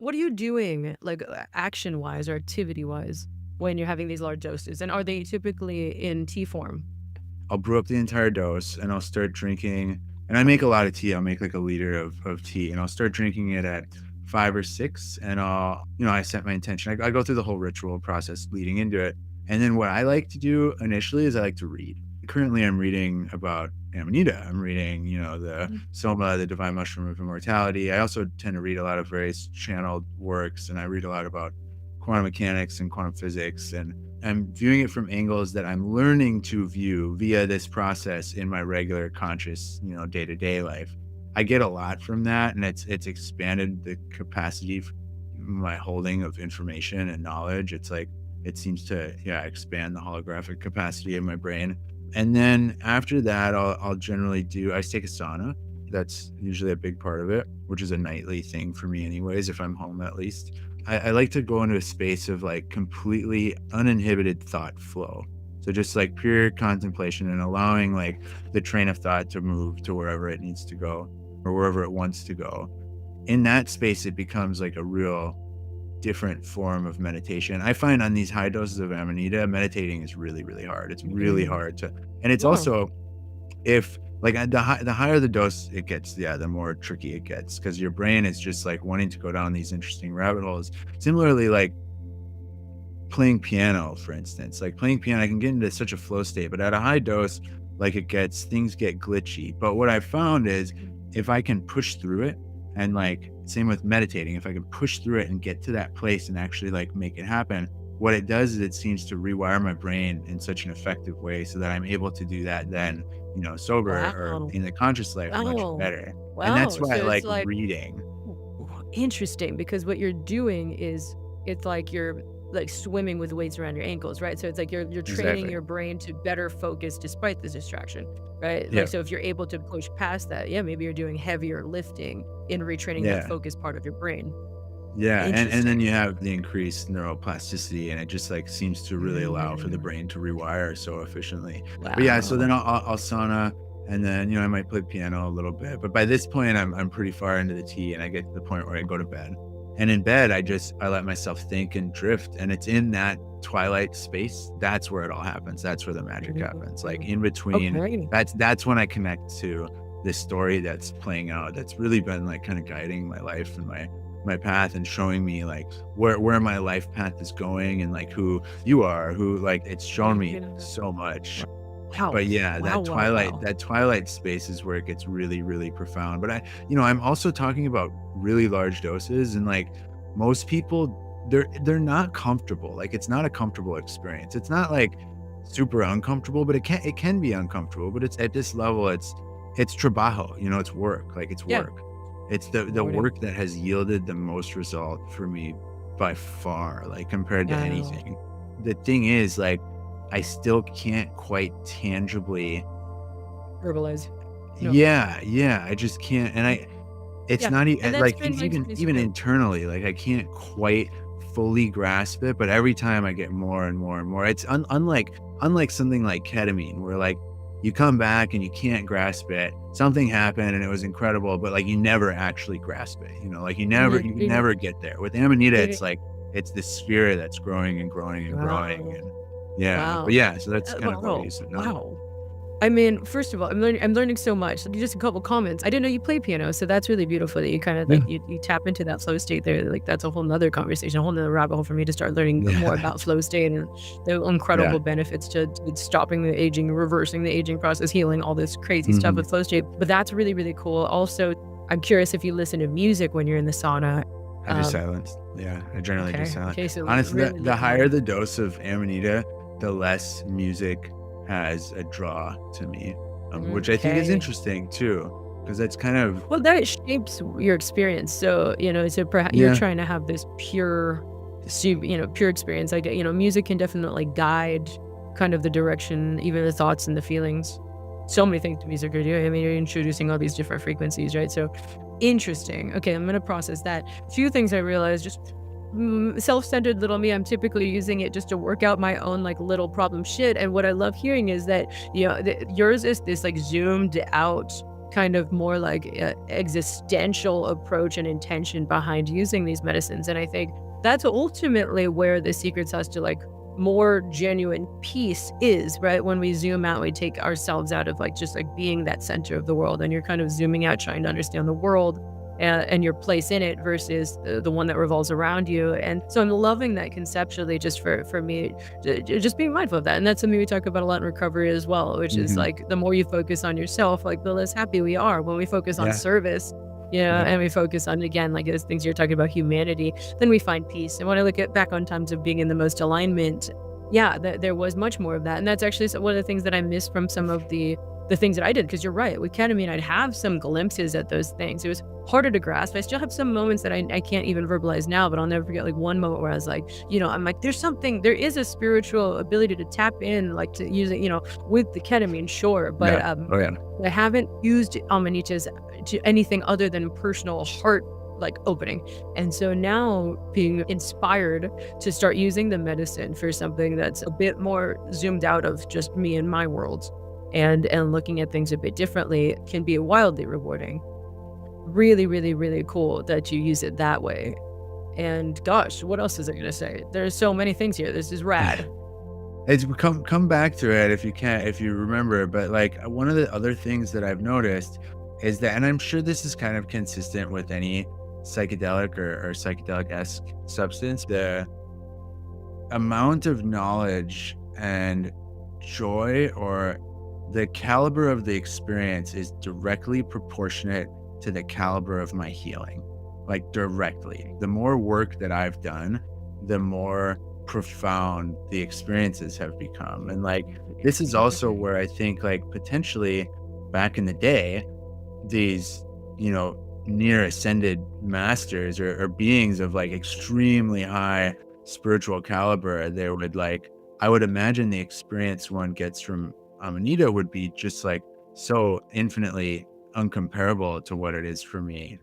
what are you doing, like, action wise or activity wise, when you're having these large doses? And are they typically in tea form? I'll brew up the entire dose and I'll start drinking. And I make a lot of tea. I'll make like a liter of tea and I'll start drinking it at 5 or 6. And I set my intention. I go through the whole ritual process leading into it. And then what I like to do initially is I like to read. Currently, I'm reading about Amanita. I'm reading, the Mhm. Soma, the Divine Mushroom of Immortality. I also tend to read a lot of various channeled works, and I read a lot about quantum mechanics and quantum physics. And I'm viewing it from angles that I'm learning to view via this process in my regular conscious, day-to-day life. I get a lot from that, and it's expanded the capacity for my holding of information and knowledge. It's like it seems to, expand the holographic capacity of my brain. And then after that, I'll generally I take a sauna. That's usually a big part of it, which is a nightly thing for me anyways, if I'm home at least. I like to go into a space of like completely uninhibited thought flow. So just like pure contemplation and allowing like the train of thought to move to wherever it needs to go or wherever it wants to go. In that space, it becomes like a real different form of meditation. I find on these high doses of Amanita, meditating is really, really hard. It's really Mhm. hard and it's Wow. also, if like the higher the dose it gets, the more tricky it gets because your brain is just like wanting to go down these interesting rabbit holes. Similarly, like playing piano, for instance, like playing piano, I can get into such a flow state, but at a high dose, like things get glitchy. But what I found is if I can push through it and like same with meditating, if I can push through it and get to that place and actually like make it happen, what it does is it seems to rewire my brain in such an effective way so that I'm able to do that then, sober or Wow. in the conscious life much Wow. better. And that's Wow. why So I it's like like reading. interesting because what you're doing is it's like you're like swimming with weights around your ankles, right? So it's like you're training Exactly. your brain to better focus despite the distraction, right? Like Yeah. so if you're able to push past that, yeah, maybe you're doing heavier lifting in retraining that Yeah. focus part of your brain. Yeah, and then Interesting. you have the increased neuroplasticity, and it just, like, seems to really allow for the Mm, brain to rewire so efficiently. But, yeah, so then wow. I'll sauna, and then, I might play piano a little bit, but by this point, I'm pretty far into the tea, and I get to the point where I go to bed. And in bed, I let myself think and drift, and it's in that twilight space, that's where it all happens, that's where the magic happens, like, Mm, in between, okay. that's when I connect to this story that's playing out, that's really been, like, kinda guiding my life and my path and showing me like where my life path is going and like who you are, who like it's shown me so much. Wow. But yeah, Wow. Wow. Wow. that twilight space is where it gets really, really profound. But I'm also talking about really large doses and like most people they're not comfortable. Like it's not a comfortable experience. It's not like super uncomfortable, but it can be uncomfortable. But it's at this level, it's trabajo, it's work. Like it's Yeah. work. It's the Morning. work that has yielded the most result for me by far, like compared to Wow. anything. The thing is, like, I still can't quite tangibly. Verbalize. No. Yeah, yeah, I just can't, and it's Yeah. not And that's like, been like even basically internally, like, I can't quite fully grasp it, but every time I get more and more and more, it's unlike something like ketamine where, like, you come back and you can't grasp it. Something happened and it was incredible, but, like, you never actually grasp it, like, mhm, you mhm, never get there. With Amanita, mhm. it's like, it's the sphere that's growing and growing and growing, Wow. and yeah, but Wow. yeah, so that's kind of what I Wow. used to know. Wow. I mean, first of all, I'm learning so much. Just a couple comments. I didn't know you play piano, so that's really beautiful that you kind of Yeah. like you tap into that flow state there. Like that's a whole nother conversation, a whole nother rabbit hole for me to start learning more Yeah. about flow state and the Yeah. incredible benefits to stopping the aging, reversing the aging process, healing, all this crazy stuff Mhm. with flow state. But that's really, really cool. Also, I'm curious if you listen to music when you're in the sauna. I do Um, silence. Yeah, I generally do okay. silent. Okay, so Honestly, really the higher looking. the dose of Amanita, the less music has a draw to me, which I think is Okay. interesting too, because that's kind of Well, that shapes your experience. So, so perhaps you're yeah, trying to have this pure, pure experience. Like, music can definitely guide kind of the direction, even the thoughts and the feelings. So many things music are doing. I mean, you're introducing all these different frequencies, right? So interesting. Okay, I'm gonna process that. A few things I realized just self-centered little me. I'm typically using it just to work out my own like little problem shit. And what I love hearing is that yours is this like zoomed out kind of more like existential approach and intention behind using these medicines. And I think that's ultimately where the secret sauce to like more genuine peace is, right? When we zoom out, we take ourselves out of like just like being that center of the world, and you're kind of zooming out, trying to understand the world and your place in it versus the one that revolves around you. And so I'm loving that conceptually, just for me, just being mindful of that. And that's something we talk about a lot in recovery as well, which is Mhm. like the more you focus on yourself, like the less happy we are. When we focus on Yeah. service, you know, Yeah. and we focus on, again, like those things you're talking about, humanity, then we find peace. And when I look at back on times of being in the most alignment, yeah, there was much more of that. And that's actually one of the things that I miss from some of the things that I did. Because you're right, with ketamine, I'd have some glimpses at those things. It was harder to grasp. I still have some moments that I can't even verbalize now, but I'll never forget like one moment where I was like, you know, I'm like, there is a spiritual ability to tap in, like to use it, you know, with the ketamine, sure. But Yeah. Oh, yeah. I haven't used Amanitas to anything other than personal heart like opening. And so now being inspired to start using the medicine for something that's a bit more zoomed out of just me and my world, and looking at things a bit differently, can be wildly rewarding. Really, really, really cool that you use it that way. And gosh, what else is I gonna say? There's so many things here. This is rad. It's come back to it if you can, if you remember. But like one of the other things that I've noticed is that, and I'm sure this is kind of consistent with any psychedelic or psychedelic-esque substance, the amount of knowledge and joy, or the caliber of the experience, is directly proportionate to the caliber of my healing. Like directly. The more work that I've done, the more profound the experiences have become. And like this is also where I think like potentially back in the day, these, you know, near ascended masters or beings of like extremely high spiritual caliber, they would like, I would imagine the experience one gets from Amanita would be just like so infinitely uncomparable to what it is for me.